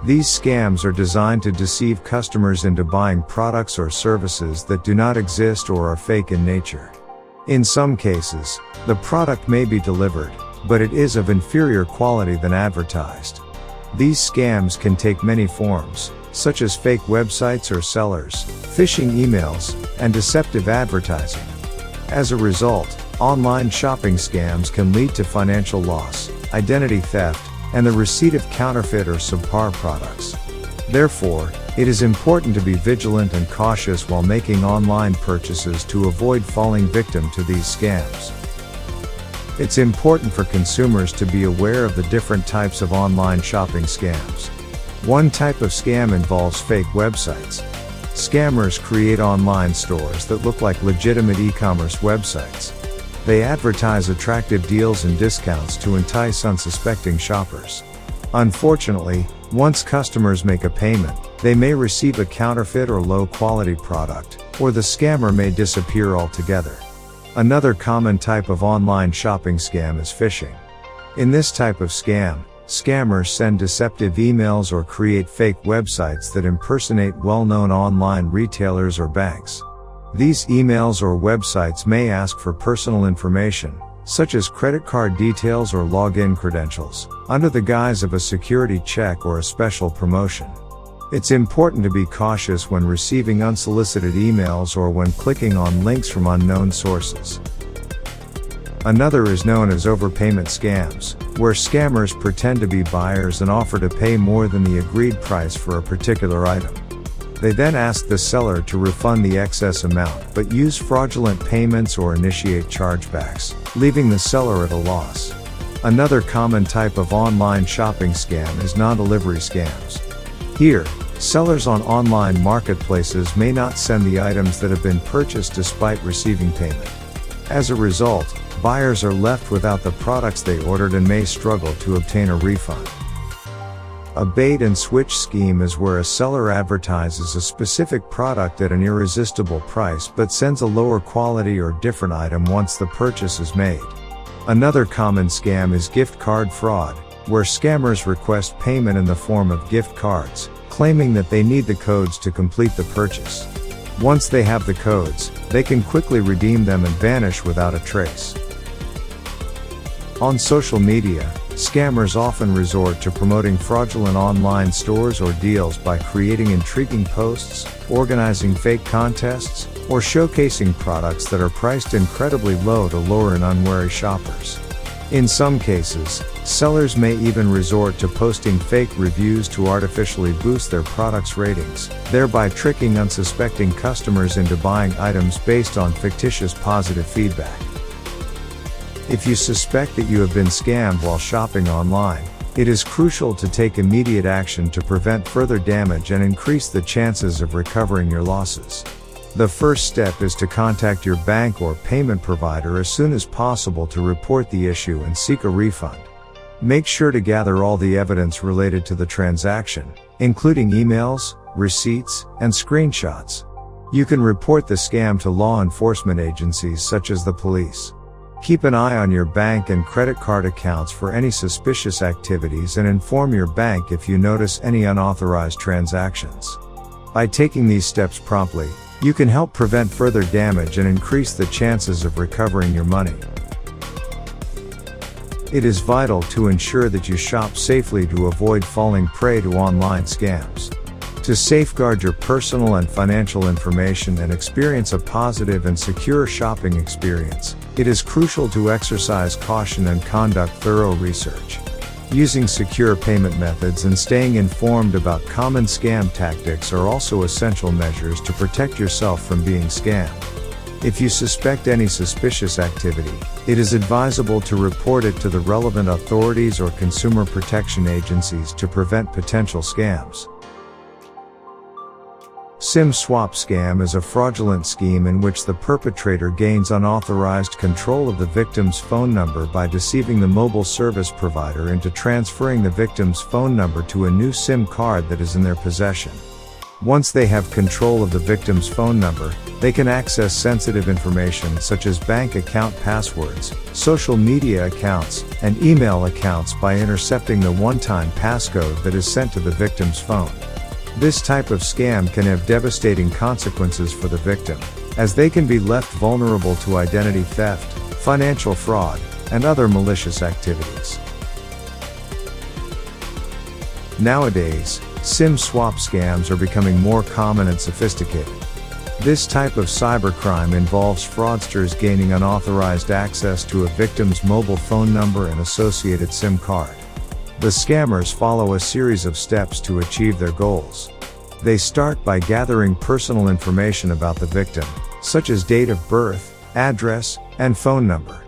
These scams are designed to deceive customers into buying products or services that do not exist or are fake in nature. In some cases, the product may be delivered, but it is of inferior quality than advertised. These scams can take many forms, such as fake websites or sellers, phishing emails, and deceptive advertising. As a result, online shopping scams can lead to financial loss, identity theft, and the receipt of counterfeit or subpar products. Therefore, it is important to be vigilant and cautious while making online purchases to avoid falling victim to these scams. It's important for consumers to be aware of the different types of online shopping scams. One type of scam involves fake websites. Scammers create online stores that look like legitimate e-commerce websites. They advertise attractive deals and discounts to entice unsuspecting shoppers. Unfortunately, once customers make a payment, they may receive a counterfeit or low-quality product, or the scammer may disappear altogether. Another common type of online shopping scam is phishing. In this type of scam, scammers send deceptive emails or create fake websites that impersonate well-known online retailers or banks. These emails or websites may ask for personal information, such as credit card details or login credentials, under the guise of a security check or a special promotion. It's important to be cautious when receiving unsolicited emails or when clicking on links from unknown sources. Another is known as overpayment scams, where scammers pretend to be buyers and offer to pay more than the agreed price for a particular item. They then ask the seller to refund the excess amount but use fraudulent payments or initiate chargebacks, leaving the seller at a loss. Another common type of online shopping scam is non-delivery scams. Here, sellers on online marketplaces may not send the items that have been purchased despite receiving payment. As a result, buyers are left without the products they ordered and may struggle to obtain a refund. A bait-and-switch scheme is where a seller advertises a specific product at an irresistible price but sends a lower quality or different item once the purchase is made. Another common scam is gift card fraud, where scammers request payment in the form of gift cards, claiming that they need the codes to complete the purchase. Once they have the codes, they can quickly redeem them and vanish without a trace. On social media, scammers often resort to promoting fraudulent online stores or deals by creating intriguing posts, organizing fake contests, or showcasing products that are priced incredibly low to lure in unwary shoppers. In some cases, sellers may even resort to posting fake reviews to artificially boost their products' ratings, thereby tricking unsuspecting customers into buying items based on fictitious positive feedback. If you suspect that you have been scammed while shopping online, it is crucial to take immediate action to prevent further damage and increase the chances of recovering your losses. The first step is to contact your bank or payment provider as soon as possible to report the issue and seek a refund. Make sure to gather all the evidence related to the transaction, including emails, receipts, and screenshots. You can report the scam to law enforcement agencies such as the police. Keep an eye on your bank and credit card accounts for any suspicious activities and inform your bank if you notice any unauthorized transactions. By taking these steps promptly, you can help prevent further damage and increase the chances of recovering your money. It is vital to ensure that you shop safely to avoid falling prey to online scams. To safeguard your personal and financial information and experience a positive and secure shopping experience, it is crucial to exercise caution and conduct thorough research. Using secure payment methods and staying informed about common scam tactics are also essential measures to protect yourself from being scammed. If you suspect any suspicious activity, it is advisable to report it to the relevant authorities or consumer protection agencies to prevent potential scams. SIM swap scam is a fraudulent scheme in which the perpetrator gains unauthorized control of the victim's phone number by deceiving the mobile service provider into transferring the victim's phone number to a new SIM card that is in their possession. Once they have control of the victim's phone number, they can access sensitive information such as bank account passwords, social media accounts, and email accounts by intercepting the one-time passcode that is sent to the victim's phone. This type of scam can have devastating consequences for the victim, as they can be left vulnerable to identity theft, financial fraud, and other malicious activities. Nowadays, SIM swap scams are becoming more common and sophisticated. This type of cybercrime involves fraudsters gaining unauthorized access to a victim's mobile phone number and associated SIM card. The scammers follow a series of steps to achieve their goals. They start by gathering personal information about the victim, such as date of birth, address, and phone number.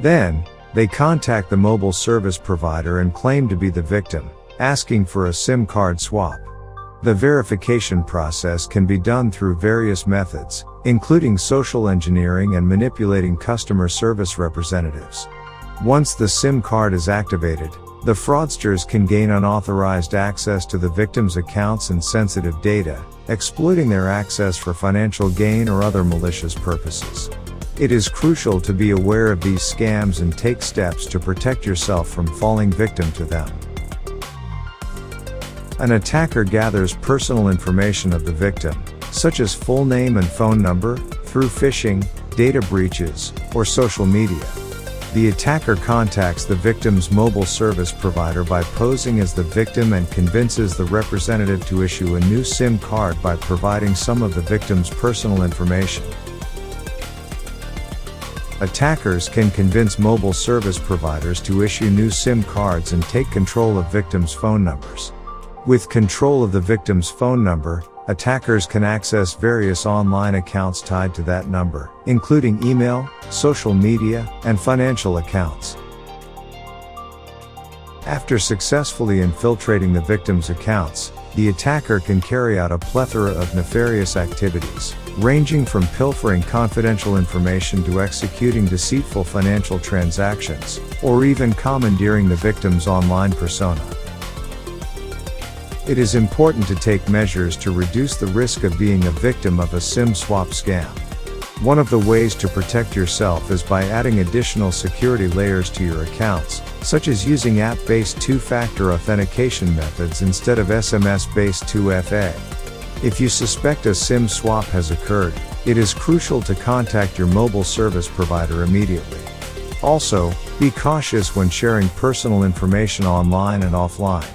Then, they contact the mobile service provider and claim to be the victim, asking for a SIM card swap. The verification process can be done through various methods, including social engineering and manipulating customer service representatives. Once the SIM card is activated, the fraudsters can gain unauthorized access to the victim's accounts and sensitive data, exploiting their access for financial gain or other malicious purposes. It is crucial to be aware of these scams and take steps to protect yourself from falling victim to them. An attacker gathers personal information of the victim, such as full name and phone number, through phishing, data breaches, or social media. The attacker contacts the victim's mobile service provider by posing as the victim and convinces the representative to issue a new SIM card by providing some of the victim's personal information. Attackers can convince mobile service providers to issue new SIM cards and take control of victims' phone numbers. With control of the victim's phone number, attackers can access various online accounts tied to that number, including email, social media, and financial accounts. After successfully infiltrating the victim's accounts, the attacker can carry out a plethora of nefarious activities, ranging from pilfering confidential information to executing deceitful financial transactions, or even commandeering the victim's online persona. It is important to take measures to reduce the risk of being a victim of a SIM swap scam. One of the ways to protect yourself is by adding additional security layers to your accounts, such as using app-based two-factor authentication methods instead of SMS-based 2FA. If you suspect a SIM swap has occurred, it is crucial to contact your mobile service provider immediately. Also, be cautious when sharing personal information online and offline.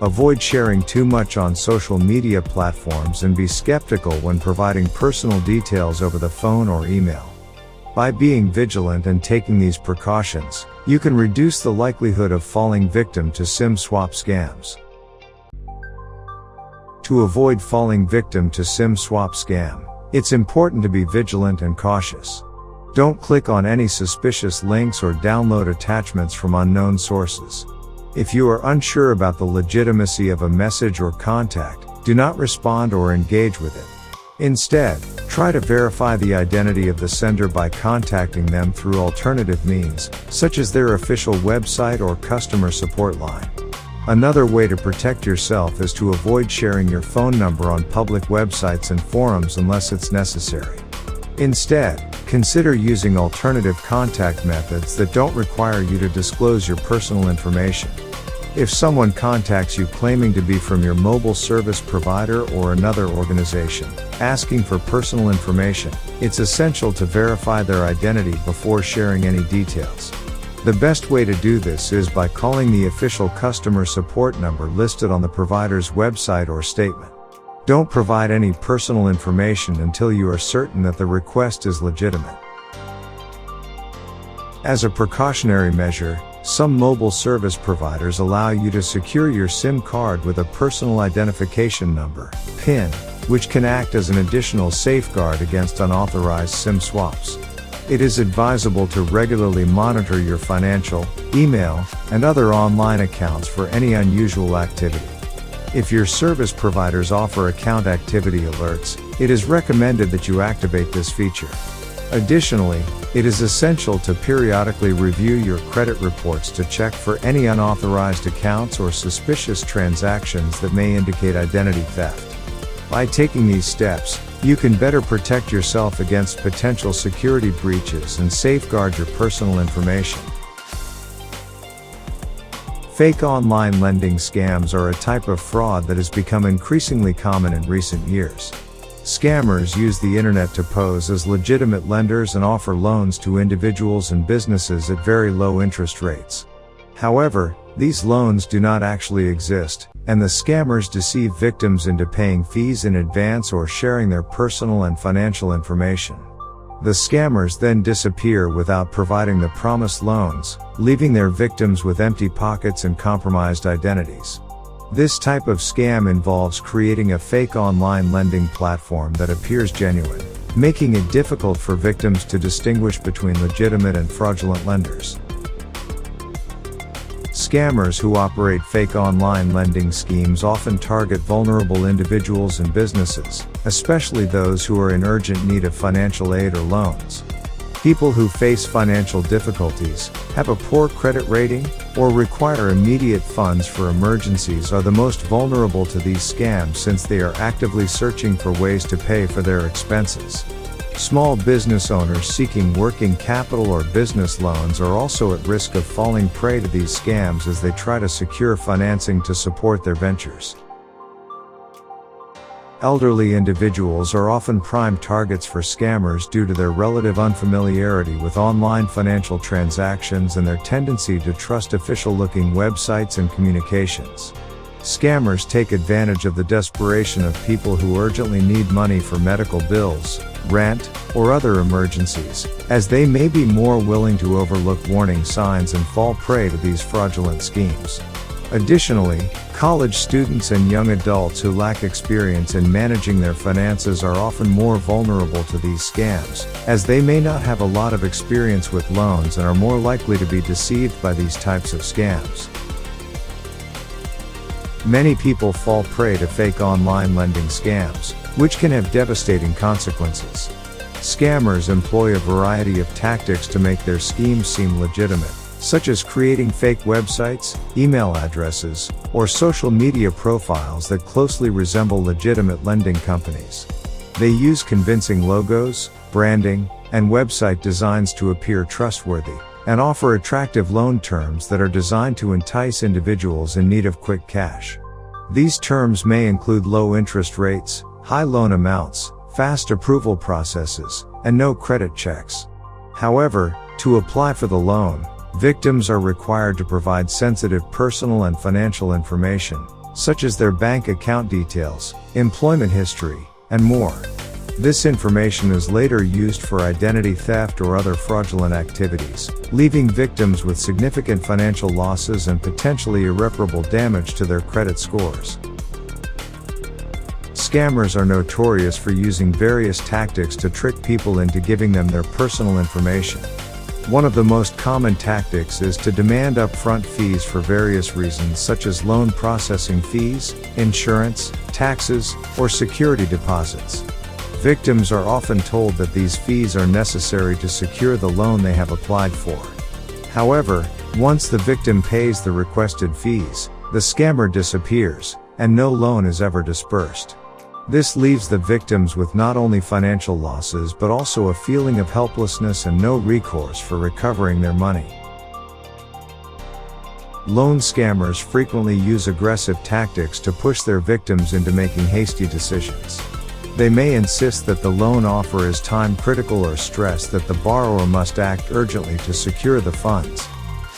Avoid sharing too much on social media platforms and be skeptical when providing personal details over the phone or email. By being vigilant and taking these precautions, you can reduce the likelihood of falling victim to SIM swap scams. To avoid falling victim to SIM swap scam, it's important to be vigilant and cautious. Don't click on any suspicious links or download attachments from unknown sources. If you are unsure about the legitimacy of a message or contact, do not respond or engage with it. Instead, try to verify the identity of the sender by contacting them through alternative means, such as their official website or customer support line. Another way to protect yourself is to avoid sharing your phone number on public websites and forums unless it's necessary. Instead, consider using alternative contact methods that don't require you to disclose your personal information. If someone contacts you claiming to be from your mobile service provider or another organization, asking for personal information, it's essential to verify their identity before sharing any details. The best way to do this is by calling the official customer support number listed on the provider's website or statement. Don't provide any personal information until you are certain that the request is legitimate. As a precautionary measure, some mobile service providers allow you to secure your SIM card with a personal identification number, PIN, which can act as an additional safeguard against unauthorized SIM swaps. It is advisable to regularly monitor your financial, email, and other online accounts for any unusual activity. If your service providers offer account activity alerts, it is recommended that you activate this feature. Additionally, it is essential to periodically review your credit reports to check for any unauthorized accounts or suspicious transactions that may indicate identity theft. By taking these steps, you can better protect yourself against potential security breaches and safeguard your personal information. Fake online lending scams are a type of fraud that has become increasingly common in recent years. Scammers use the internet to pose as legitimate lenders and offer loans to individuals and businesses at very low interest rates. However, these loans do not actually exist, and the scammers deceive victims into paying fees in advance or sharing their personal and financial information. The scammers then disappear without providing the promised loans, leaving their victims with empty pockets and compromised identities. This type of scam involves creating a fake online lending platform that appears genuine, making it difficult for victims to distinguish between legitimate and fraudulent lenders. Scammers who operate fake online lending schemes often target vulnerable individuals and businesses, especially those who are in urgent need of financial aid or loans. People who face financial difficulties, have a poor credit rating, or require immediate funds for emergencies are the most vulnerable to these scams since they are actively searching for ways to pay for their expenses. Small business owners seeking working capital or business loans are also at risk of falling prey to these scams as they try to secure financing to support their ventures. Elderly individuals are often prime targets for scammers due to their relative unfamiliarity with online financial transactions and their tendency to trust official-looking websites and communications. Scammers take advantage of the desperation of people who urgently need money for medical bills, rent, or other emergencies, as they may be more willing to overlook warning signs and fall prey to these fraudulent schemes. Additionally, college students and young adults who lack experience in managing their finances are often more vulnerable to these scams, as they may not have a lot of experience with loans and are more likely to be deceived by these types of scams. Many people fall prey to fake online lending scams, which can have devastating consequences. Scammers employ a variety of tactics to make their schemes seem legitimate, such as creating fake websites, email addresses, or social media profiles that closely resemble legitimate lending companies. They use convincing logos, branding, and website designs to appear trustworthy, and offer attractive loan terms that are designed to entice individuals in need of quick cash. These terms may include low interest rates, high loan amounts, fast approval processes, and no credit checks. However, to apply for the loan, victims are required to provide sensitive personal and financial information, such as their bank account details, employment history, and more. This information is later used for identity theft or other fraudulent activities, leaving victims with significant financial losses and potentially irreparable damage to their credit scores. Scammers are notorious for using various tactics to trick people into giving them their personal information. One of the most common tactics is to demand upfront fees for various reasons such as loan processing fees, insurance, taxes, or security deposits. Victims are often told that these fees are necessary to secure the loan they have applied for. However, once the victim pays the requested fees, the scammer disappears, and no loan is ever disbursed. This leaves the victims with not only financial losses but also a feeling of helplessness and no recourse for recovering their money. Loan scammers frequently use aggressive tactics to push their victims into making hasty decisions. They may insist that the loan offer is time-critical or stress that the borrower must act urgently to secure the funds.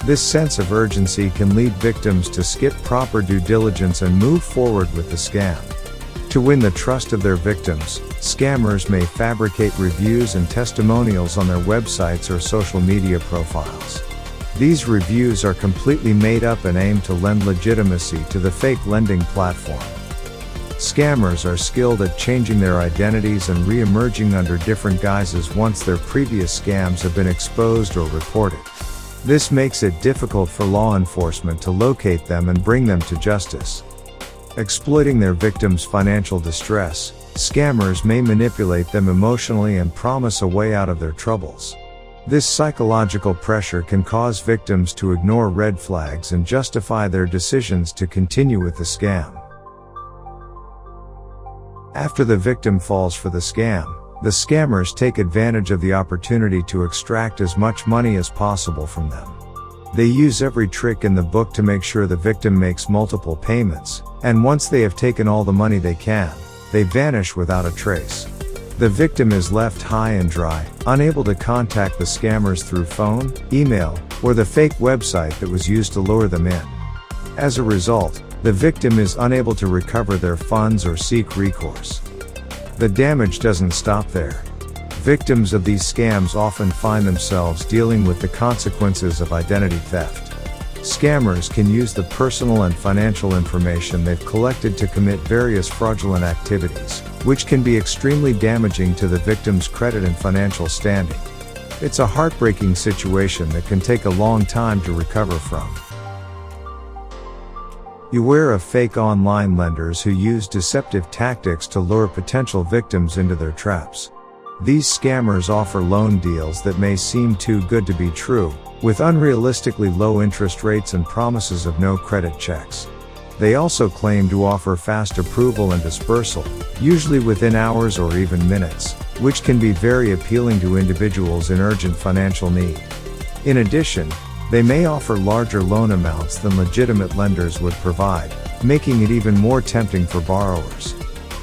This sense of urgency can lead victims to skip proper due diligence and move forward with the scam. To win the trust of their victims, scammers may fabricate reviews and testimonials on their websites or social media profiles. These reviews are completely made up and aim to lend legitimacy to the fake lending platform. Scammers are skilled at changing their identities and re-emerging under different guises once their previous scams have been exposed or reported. This makes it difficult for law enforcement to locate them and bring them to justice. Exploiting their victims' financial distress, scammers may manipulate them emotionally and promise a way out of their troubles. This psychological pressure can cause victims to ignore red flags and justify their decisions to continue with the scam. After the victim falls for the scam, the scammers take advantage of the opportunity to extract as much money as possible from them. They use every trick in the book to make sure the victim makes multiple payments, and once they have taken all the money they can, they vanish without a trace. The victim is left high and dry, unable to contact the scammers through phone, email, or the fake website that was used to lure them in. As a result, the victim is unable to recover their funds or seek recourse. The damage doesn't stop there. Victims of these scams often find themselves dealing with the consequences of identity theft. Scammers can use the personal and financial information they've collected to commit various fraudulent activities, which can be extremely damaging to the victim's credit and financial standing. It's a heartbreaking situation that can take a long time to recover from. Beware of fake online lenders who use deceptive tactics to lure potential victims into their traps. These scammers offer loan deals that may seem too good to be true, with unrealistically low interest rates and promises of no credit checks. They also claim to offer fast approval and dispersal, usually within hours or even minutes, which can be very appealing to individuals in urgent financial need. In addition, they may offer larger loan amounts than legitimate lenders would provide, making it even more tempting for borrowers.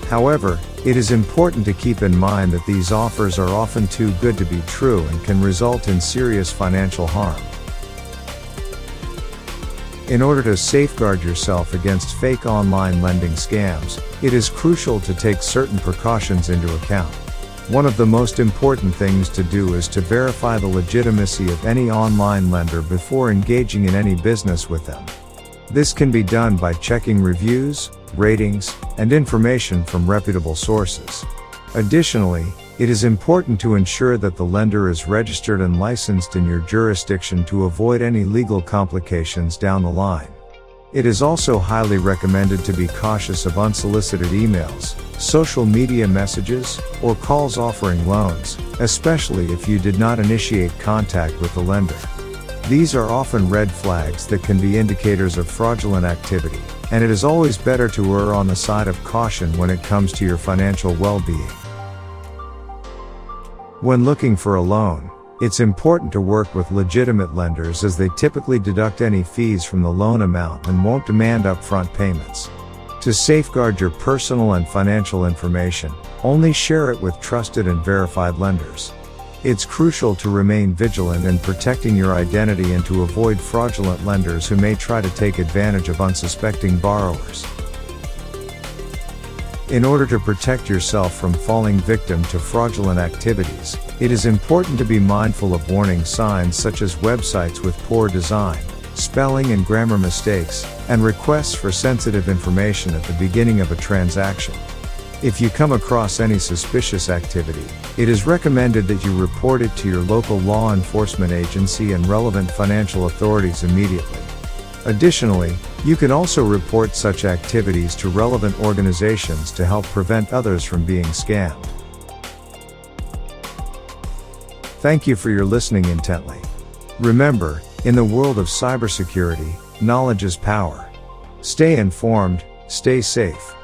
However, it is important to keep in mind that these offers are often too good to be true and can result in serious financial harm. In order to safeguard yourself against fake online lending scams, it is crucial to take certain precautions into account. One of the most important things to do is to verify the legitimacy of any online lender before engaging in any business with them. This can be done by checking reviews, ratings, and information from reputable sources. Additionally, it is important to ensure that the lender is registered and licensed in your jurisdiction to avoid any legal complications down the line. It is also highly recommended to be cautious of unsolicited emails, social media messages, or calls offering loans, especially if you did not initiate contact with the lender. These are often red flags that can be indicators of fraudulent activity, and it is always better to err on the side of caution when it comes to your financial well-being. When looking for a loan, it's important to work with legitimate lenders as they typically deduct any fees from the loan amount and won't demand upfront payments. To safeguard your personal and financial information, only share it with trusted and verified lenders. It's crucial to remain vigilant in protecting your identity and to avoid fraudulent lenders who may try to take advantage of unsuspecting borrowers. In order to protect yourself from falling victim to fraudulent activities, it is important to be mindful of warning signs such as websites with poor design, spelling and grammar mistakes, and requests for sensitive information at the beginning of a transaction. If you come across any suspicious activity, it is recommended that you report it to your local law enforcement agency and relevant financial authorities immediately. Additionally, you can also report such activities to relevant organizations to help prevent others from being scammed. Thank you for your listening intently. Remember, in the world of cybersecurity, knowledge is power. Stay informed, stay safe.